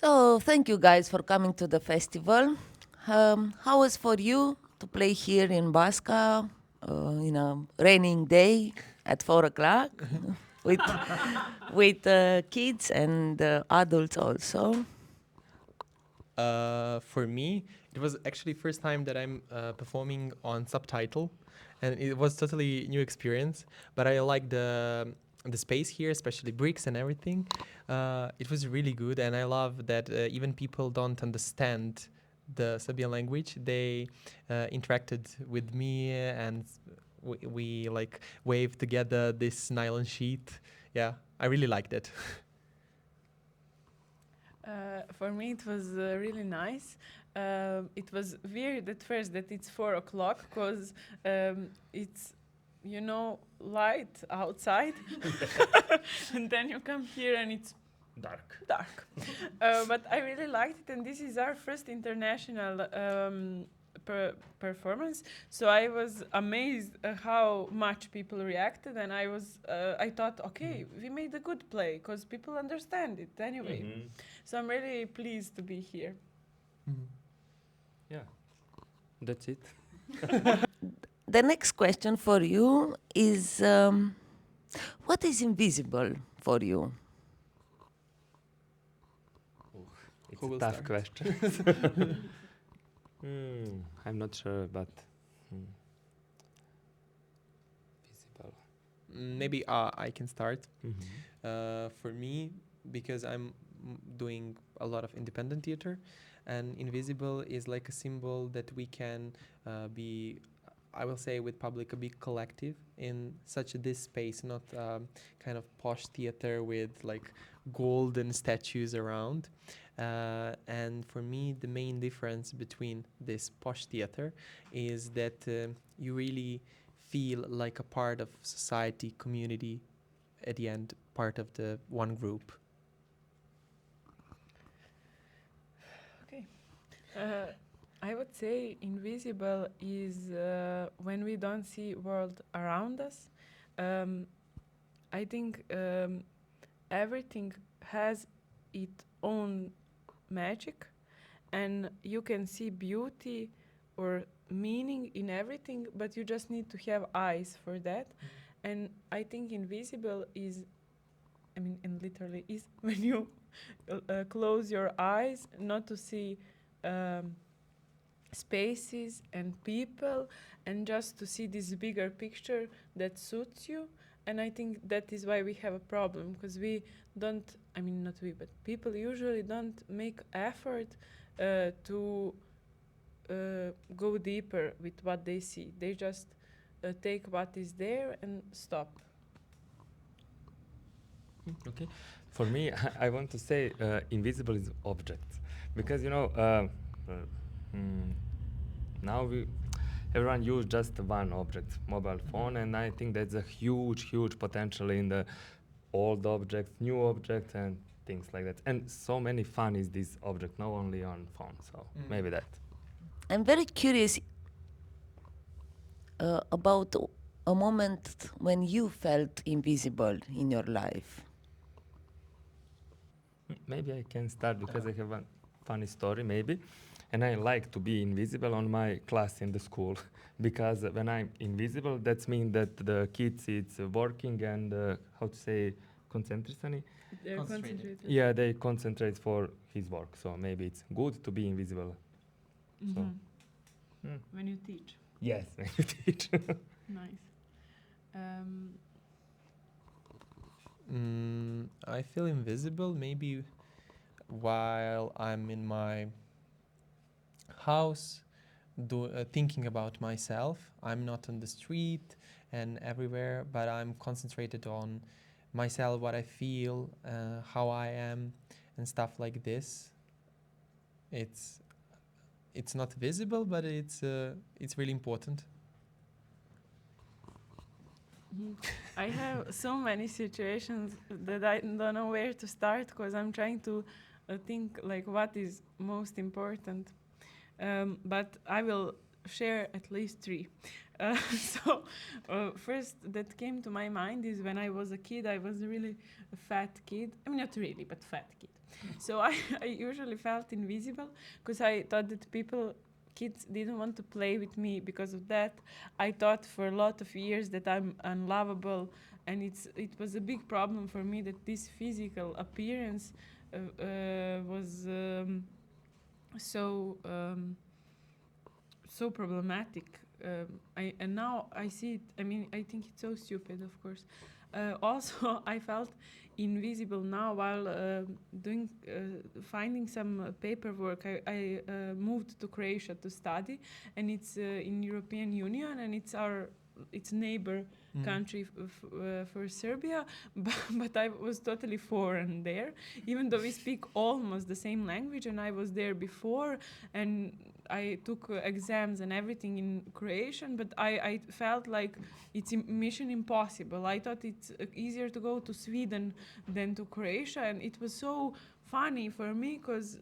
So, thank you guys for coming to the festival. How was for you to play here in Basca in a raining day at 4 o'clock with kids and adults also? For me, it was actually first time that I'm performing on subtitle, and it was totally new experience. But I like the space here, especially bricks and everything. It was really good, and I love that even people don't understand the Serbian language. They interacted with me, and we like waved together this nylon sheet. Yeah, I really liked it. For me, it was really nice. It was weird at first that it's 4 o'clock because it's, light outside. And then you come here and it's dark. But I really liked it, and this is our first international performance. So I was amazed how much people reacted, and I thought, okay, we made a good play because people understand it anyway. Mhm. So I'm really pleased to be here. Yeah, that's it. The next question for you is what is invisible for you? It's Who a will tough start? question. I'm not sure, but visible. Maybe I can start. Mhm. For me, because I'm doing a lot of independent theater, and invisible is like a symbol that we can be, I will say, with public, a big collective in such this space, not kind of posh theater with like golden statues around. And for me, the main difference between this posh theater is that you really feel like a part of society, community, at the end, part of the one group. Okay. I would say invisible is when we don't see world around us. I think everything has its own magic, and you can see beauty or meaning in everything, but you just need to have eyes for that. And I think invisible is, and literally is when you close your eyes not to see um, spaces and people, and just to see this bigger picture that suits you. And I think that is why we have a problem, because we don't, not we, but people usually don't make effort to go deeper with what they see. They just take what is there and stop. Okay. For me, I want to say invisible is objects, because now everyone use just one object, mobile phone, and I think that's a huge potential in the old objects, new objects, and things like that. And so many fun is this object, not only on phone. So maybe that. I'm very curious about a moment when you felt invisible in your life. Maybe I can start because I have one funny story, maybe. And I like to be invisible on my class in the school because when I'm invisible, that means that the kids it's working and how to say concentration. They're Concentrated. concentrated. Yeah, they concentrate for his work. So maybe it's good to be invisible. So When you teach. yes, when you teach. Nice. I feel invisible maybe while I'm in my house thinking about myself. I'm not on the street and everywhere, but I'm concentrated on myself, what I feel, how I am, and stuff like this. It's not visible, but it's really important. I have so many situations that I don't know where to start, because I'm trying to think like what is most important. But I will share at least three. First that came to my mind is when I was a kid. I was really a fat kid. Not really, but fat kid. So I usually felt invisible because I thought that kids didn't want to play with me because of that. I thought for a lot of years that I'm unlovable, and it was a big problem for me that this physical appearance was so so problematic. And now I see it. I mean, I think it's so stupid, of course. Also, I felt invisible now while finding some paperwork. I moved to Croatia to study, and it's in European Union, and it's neighbor country for Serbia, but I was totally foreign there, even though we speak almost the same language, and I was there before, and I took exams and everything in Croatian, but I felt like it's mission impossible. I thought it's easier to go to Sweden than to Croatia, and it was so funny for me because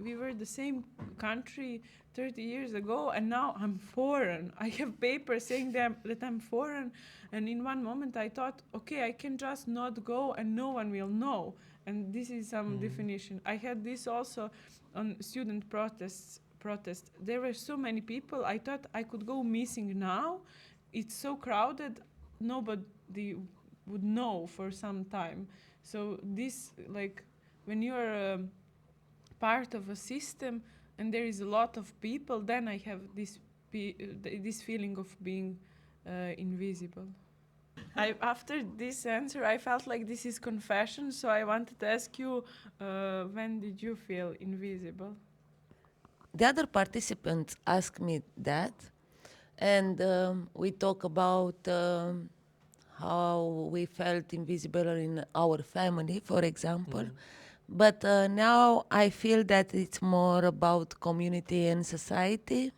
we were the same country 30 years ago, and now I'm foreign. I have papers saying that I'm foreign, and in one moment I thought, okay, I can just not go and no one will know. And this is some definition. I had this also on student protest. There were so many people. I thought I could go missing now. It's so crowded, nobody would know for some time. So this, like, when you're part of a system and there is a lot of people, then I have this feeling of being invisible. After this answer, I felt like this is confession, so I wanted to ask you, when did you feel invisible? The other participants asked me that, and we talk about how we felt invisible in our family, for example. But now I feel that it's more about community and society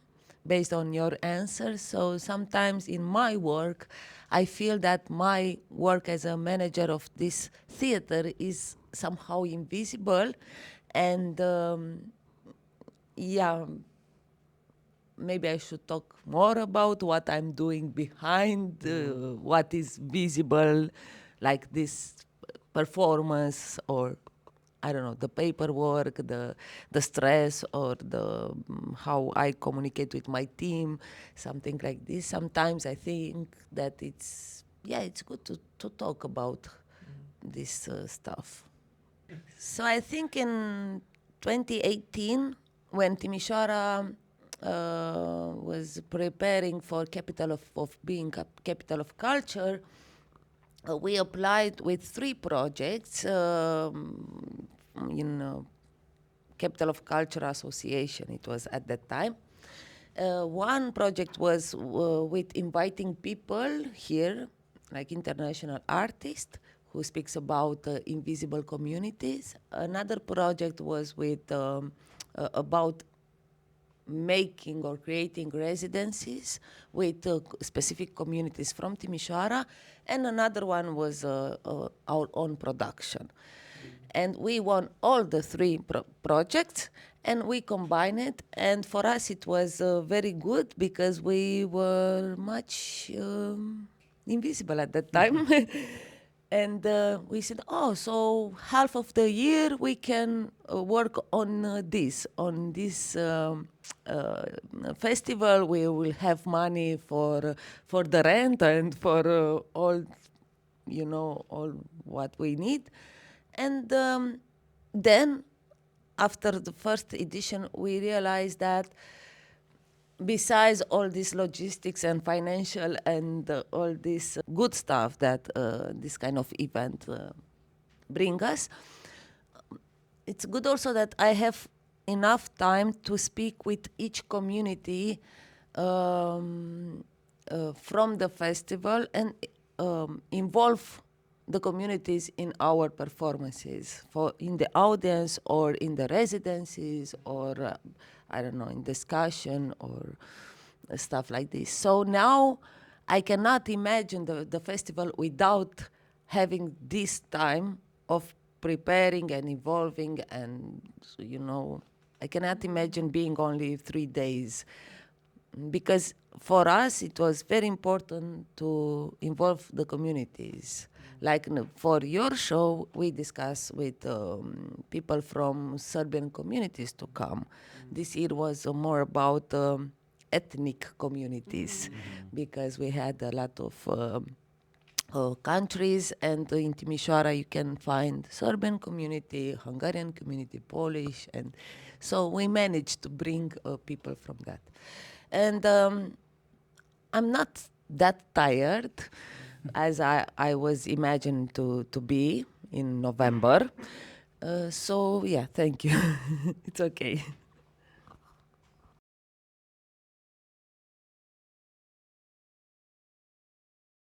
based on your answer. So sometimes in my work, I feel that my work as a manager of this theater is somehow invisible. And yeah, maybe I should talk more about what I'm doing behind what is visible, like this performance, or I don't know, the paperwork, the stress, or the how I communicate with my team, something like this. Sometimes I think that it's good to talk about this stuff. So I think in 2018, when Timișoara was preparing for being capital of culture, we applied with 3 projects in Capital of Culture Association. It was at that time. One project was with inviting people here, like international artists, who speaks about invisible communities. Another project was with about making or creating residencies with specific communities from Timișoara, and another one was our own production. And we won all the 3 projects, and we combined it, and for us it was very good because we were much invisible at that time. And we said, so half of the year we can work on this festival. We will have money for the rent and for all what we need. And then, after the first edition, we realized that besides all this logistics and financial and all this good stuff that this kind of event bring us, it's good also that I have enough time to speak with each community from the festival and involve the communities in our performances, in the audience or in the residencies or I don't know, in discussion or stuff like this. So now I cannot imagine the festival without having this time of preparing and evolving, and I cannot imagine being only 3 days. because for us it was very important to involve the communities. Like for your show, we discussed with people from Serbian communities to come. This year was more about ethnic communities, because we had a lot of countries, and in Timișoara you can find Serbian community, Hungarian community, Polish, and so we managed to bring people from that. And I'm not that tired as I was imagined to be in November. So yeah, thank you. It's okay.